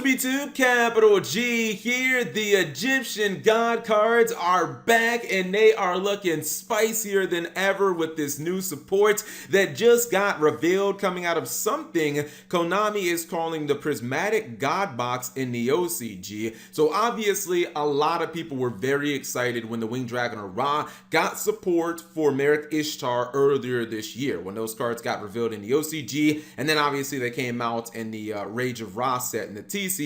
YouTube, capital G here. The Egyptian God cards are back and they are looking spicier than ever with this new support that just got revealed coming out of something Konami is calling the Prismatic God Box in the OCG. So obviously a lot of people were very excited when the Winged Dragon of Ra got support for Merik Ishtar earlier this year when those cards got revealed in the OCG, and then obviously they came out in the Rage of Ra set in the TCG.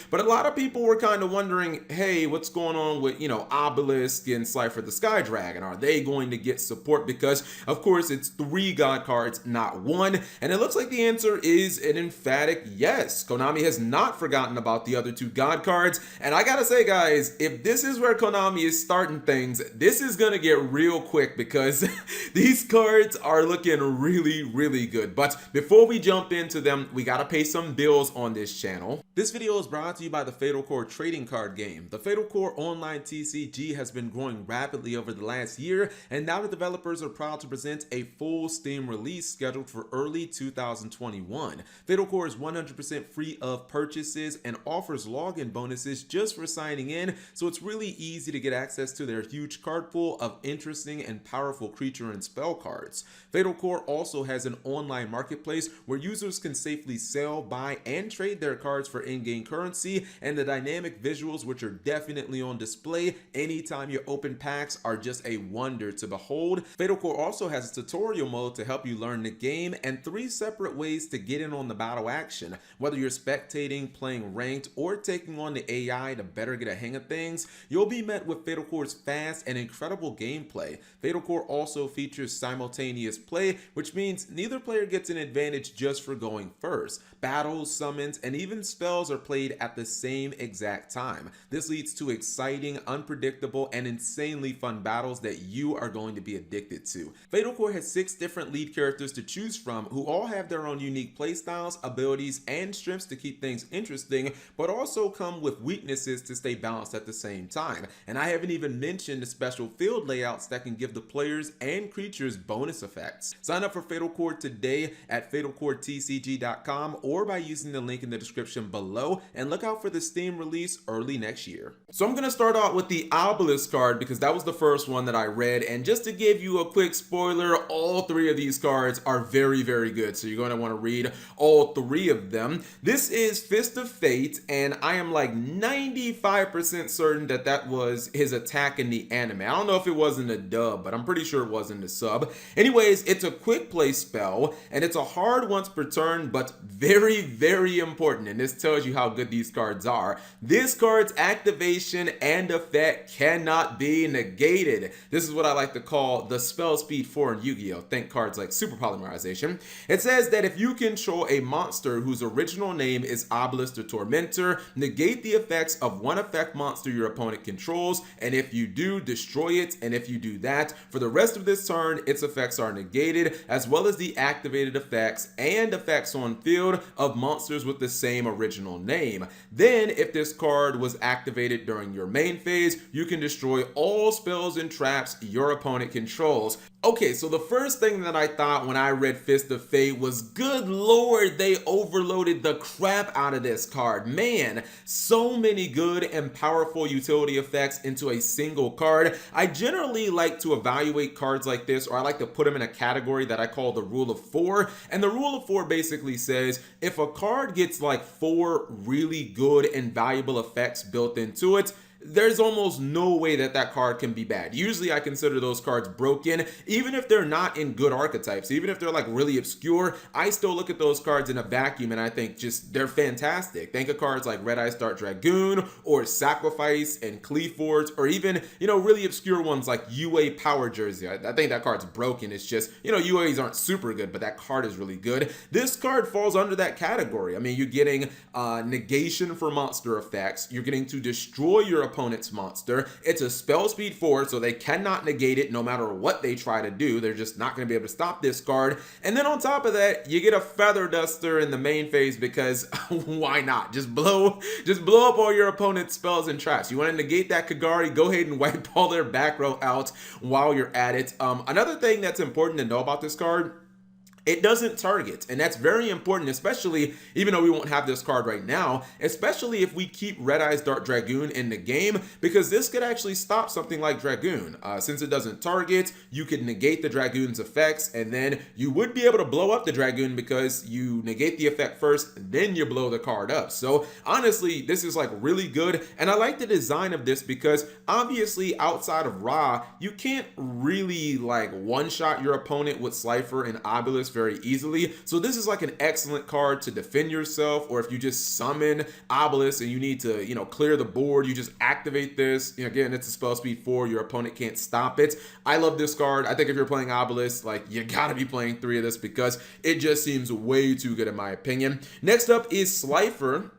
But a lot of people were kind of wondering, hey, what's going on with, Obelisk and Slifer the Sky Dragon? Are they going to get support? Because of course it's 3 God cards, not 1. And it looks like the answer is an emphatic yes. Konami has not forgotten about the other 2 God cards. And I gotta say, guys, if this is where Konami is starting things, this is gonna get real quick because these cards are looking really, really good. But before we jump into them, we gotta pay some bills on this channel. This video is brought to you by the Fatal Core trading card game. The Fatal Core Online TCG has been growing rapidly over the last year, and now the developers are proud to present a full Steam release scheduled for early 2021. Fatal Core is 100% free of purchases and offers login bonuses just for signing in, so it's really easy to get access to their huge card pool of interesting and powerful creature and spell cards. Fatal Core also has an online marketplace where users can safely sell, buy, and trade their cards for in-game currency, and the dynamic visuals, which are definitely on display anytime you open packs, are just a wonder to behold. Fatal Core also has a tutorial mode to help you learn the game and 3 separate ways to get in on the battle action. Whether you're spectating, playing ranked, or taking on the AI to better get a hang of things, you'll be met with Fatal Core's fast and incredible gameplay. Fatal Core also features simultaneous play, which means neither player gets an advantage just for going first. Battles, summons, and even spells are played at the same exact time. This leads to exciting, unpredictable, and insanely fun battles that you are going to be addicted to. Fatal Core has 6 different lead characters to choose from who all have their own unique playstyles, abilities, and strengths to keep things interesting, but also come with weaknesses to stay balanced at the same time. And I haven't even mentioned the special field layouts that can give the players and creatures bonus effects. Sign up for Fatal Core today at fatalcoretcg.com or by using the link in the description below, and look out for the Steam release early next year. So I'm going to start out with the Obelisk card because that was the first one that I read, and just to give you a quick spoiler, all 3 of these cards are very, very good, so you're going to want to read all 3 of them. This is Fist of Fate, and I am like 95% certain that that was his attack in the anime. I don't know if it was in the dub, but I'm pretty sure it was in the sub. Anyways, it's a quick play spell, and it's a hard once per turn, but very, very important, and this tells you how good these cards are. This card's activation and effect cannot be negated. This is what I like to call the spell speed 4 in Yu-Gi-Oh! Think cards like Super Polymerization. It says that if you control a monster whose original name is Obelisk the Tormentor, negate the effects of one effect monster your opponent controls, and if you do, destroy it, and if you do that, for the rest of this turn, its effects are negated, as well as the activated effects and effects on field of monsters with the same original name. Then, if this card was activated during your main phase, you can destroy all spells and traps your opponent controls. Okay, so the first thing that I thought when I read Fist of Fate was, good lord, they overloaded the crap out of this card. Man, so many good and powerful utility effects into a single card. I generally like to evaluate cards like this, or I like to put them in a category that I call the Rule of 4. And the Rule of 4 basically says, if a card gets like 4 really good and valuable effects built into it, there's almost no way that that card can be bad. Usually I consider those cards broken, even if they're not in good archetypes, even if they're like really obscure. I still look at those cards in a vacuum and I think just they're fantastic. Think of cards like Red Eye Start Dragoon or Sacrifice and Cleaforge, or even, really obscure ones like UA Power Jersey. I think that card's broken. It's just, UAs aren't super good, but that card is really good. This card falls under that category. I mean, you're getting negation for monster effects. You're getting to destroy your opponent's monster. It's a spell speed 4, so they cannot negate it no matter what they try to do. They're just not going to be able to stop this card. And then on top of that, you get a Feather Duster in the main phase because why not? Just blow up all your opponent's spells and traps. You want to negate that Kagari, go ahead and wipe all their back row out while you're at it. Another thing that's important to know about this card it doesn't target, and that's very important, especially even though we won't have this card right now, especially if we keep Red Eyes Dart Dragoon in the game, because this could actually stop something like Dragoon. Since it doesn't target, you could negate the Dragoon's effects, and then you would be able to blow up the Dragoon because you negate the effect first, then you blow the card up. So honestly, this is like really good, and I like the design of this because obviously outside of Ra, you can't really like one-shot your opponent with Slifer and Obelisk very easily. So this is like an excellent card to defend yourself, or if you just summon Obelisk and you need to, clear the board, you just activate this. Again, it's a spell speed 4, your opponent can't stop it. I love this card. I think if you're playing Obelisk, like you gotta be playing 3 of this because it just seems way too good in my opinion. Next up is Slifer.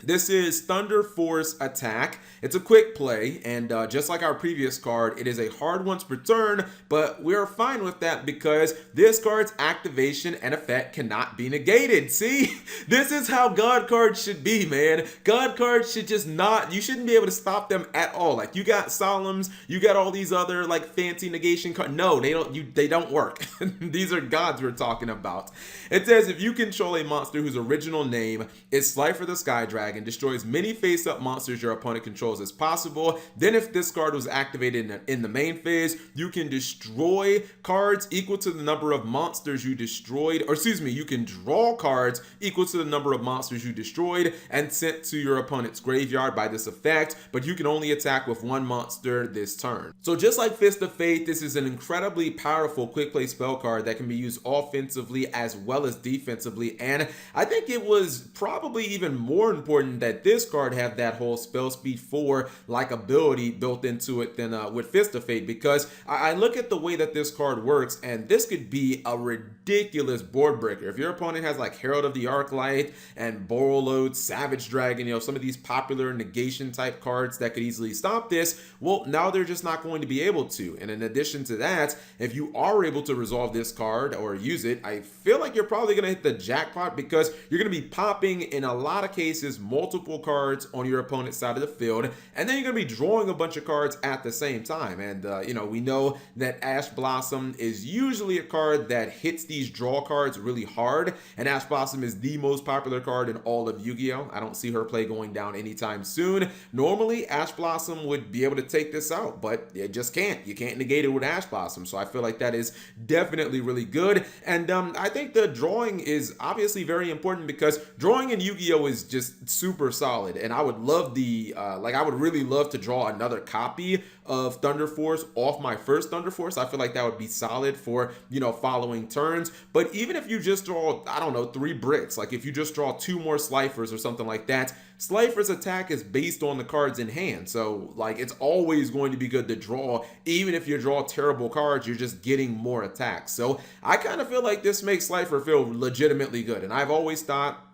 This is Thunder Force Attack. It's a quick play, and just like our previous card, it is a hard once per turn, but we're fine with that because this card's activation and effect cannot be negated. See? This is how God cards should be, man. God cards should just not, you shouldn't be able to stop them at all. Like, you got Solemns, you got all these other, like, fancy negation cards. No, they don't work. These are gods we're talking about. It says, if you control a monster whose original name is Slifer the Sky Dragon, and destroy as many face-up monsters your opponent controls as possible. Then if this card was activated in the main phase, you can destroy cards equal to the number of monsters you destroyed, or excuse me, you can draw cards equal to the number of monsters you destroyed and sent to your opponent's graveyard by this effect, but you can only attack with 1 monster this turn. So just like Fist of Fate, this is an incredibly powerful quick play spell card that can be used offensively as well as defensively, and I think it was probably even more important that this card have that whole spell speed 4 like ability built into it than with Fist of Fate, because I look at the way that this card works, and this could be a ridiculous board breaker. If your opponent has like Herald of the Arclight and Borreload, Savage Dragon, some of these popular negation type cards that could easily stop this, well, now they're just not going to be able to. And in addition to that, if you are able to resolve this card or use it, I feel like you're probably going to hit the jackpot because you're going to be popping, in a lot of cases, multiple cards on your opponent's side of the field, and then you're going to be drawing a bunch of cards at the same time. And we know that Ash Blossom is usually a card that hits these draw cards really hard, and Ash Blossom is the most popular card in all of Yu-Gi-Oh! I don't see her play going down anytime soon. Normally Ash Blossom would be able to take this out, but it just can't. You can't negate it with Ash Blossom, so I feel like that is definitely really good. And I think the drawing is obviously very important because drawing in Yu-Gi-Oh! Is just super solid, and I would love I would really love to draw another copy of Thunder Force off my first Thunder Force. I feel like that would be solid for, following turns. But even if you just draw, I don't know, 3 bricks, like if you just draw 2 more Slifers or something like that, Slifer's attack is based on the cards in hand. So like it's always going to be good to draw. Even if you draw terrible cards, you're just getting more attacks. So I kind of feel like this makes Slifer feel legitimately good. And I've always thought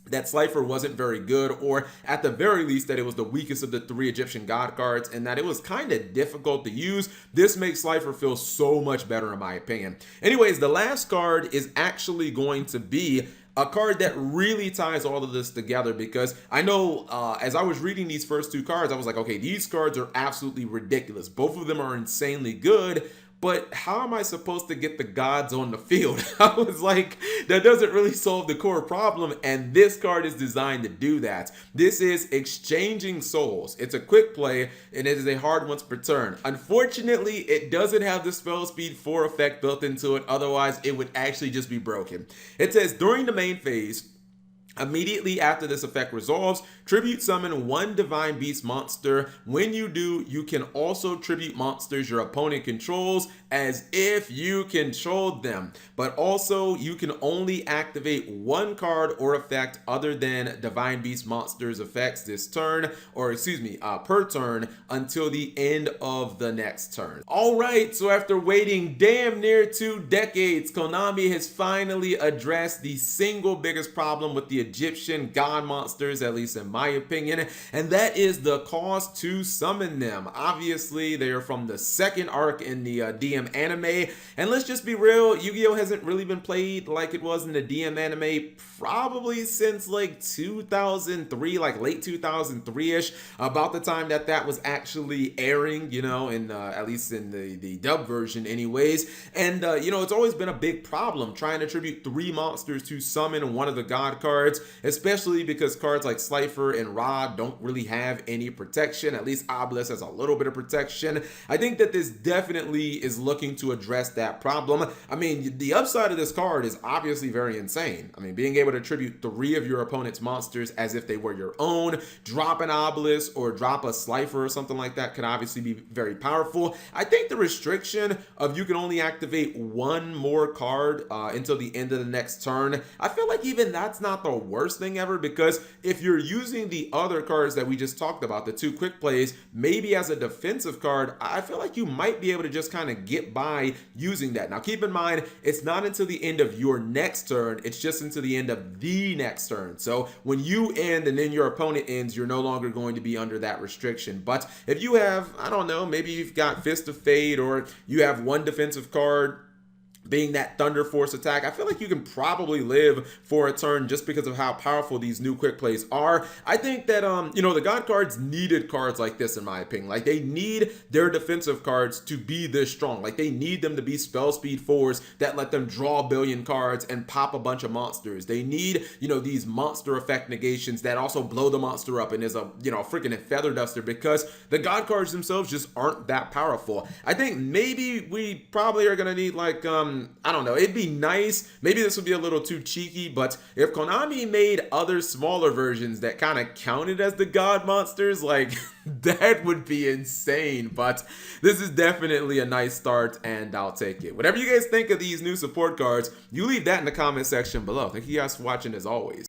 that Slifer wasn't very good, or at the very least that it was the weakest of the 3 Egyptian god cards and that it was kind of difficult to use. This makes Slifer feel so much better in my opinion. Anyways, the last card is actually going to be a card that really ties all of this together, because I know as I was reading these first 2 cards, I was like, okay, these cards are absolutely ridiculous. Both of them are insanely good, but how am I supposed to get the gods on the field? I was like, that doesn't really solve the core problem, and this card is designed to do that. This is Exchanging Souls. It's a quick play, and it is a hard once per turn. Unfortunately, it doesn't have the spell speed 4 effect built into it, otherwise it would actually just be broken. It says, during the main phase, immediately after this effect resolves, tribute summon 1 Divine Beast monster. When you do, you can also tribute monsters your opponent controls as if you controlled them. But also, you can only activate 1 card or effect other than Divine Beast monsters effects this turn, or excuse me, per turn until the end of the next turn. Alright, so after waiting damn near 2 decades, Konami has finally addressed the single biggest problem with the Egyptian god monsters, at least in my opinion, and that is the cost to summon them. Obviously, they are from the second arc in the DM anime, and let's just be real, Yu-Gi-Oh! Hasn't really been played like it was in the DM anime probably since like 2003, like late 2003-ish, about the time that that was actually airing, you know, in at least in the dub version anyways. And you know, it's always been a big problem trying to attribute 3 monsters to summon one of the god cards, especially because cards like Slifer and Rod don't really have any protection. At least Obelisk has a little bit of protection. I think that this definitely is looking to address that problem. I mean, the upside of this card is obviously very insane. I mean, being able to attribute 3 of your opponent's monsters as if they were your own, drop an Obelisk or drop a Slifer or something like that could obviously be very powerful. I think the restriction of you can only activate 1 more card until the end of the next turn, I feel like even that's not the worst thing ever, because if you're using the other cards that we just talked about, the 2 quick plays, maybe as a defensive card, I feel like you might be able to just kind of get by using that. Now keep in mind, it's not until the end of your next turn, it's just until the end of the next turn. So when you end and then your opponent ends, you're no longer going to be under that restriction. But if you have, I don't know, maybe you've got Fist of Fate, or you have 1 defensive card being that Thunder Force attack, I feel like you can probably live for a turn just because of how powerful these new quick plays are. I think that, you know, the God cards needed cards like this, in my opinion. Like, they need their defensive cards to be this strong. Like, they need them to be spell speed 4s that let them draw a billion cards and pop a bunch of monsters. They need, you know, these monster effect negations that also blow the monster up and is a, you know, freaking feather duster, because the God cards themselves just aren't that powerful. I think maybe we probably are going to need, like, I don't know, it'd be nice, maybe this would be a little too cheeky, but if Konami made other smaller versions that kind of counted as the god monsters, like, that would be insane. But this is definitely a nice start, and I'll take it. Whatever you guys think of these new support cards, you leave that in the comment section below. Thank you guys for watching, as always.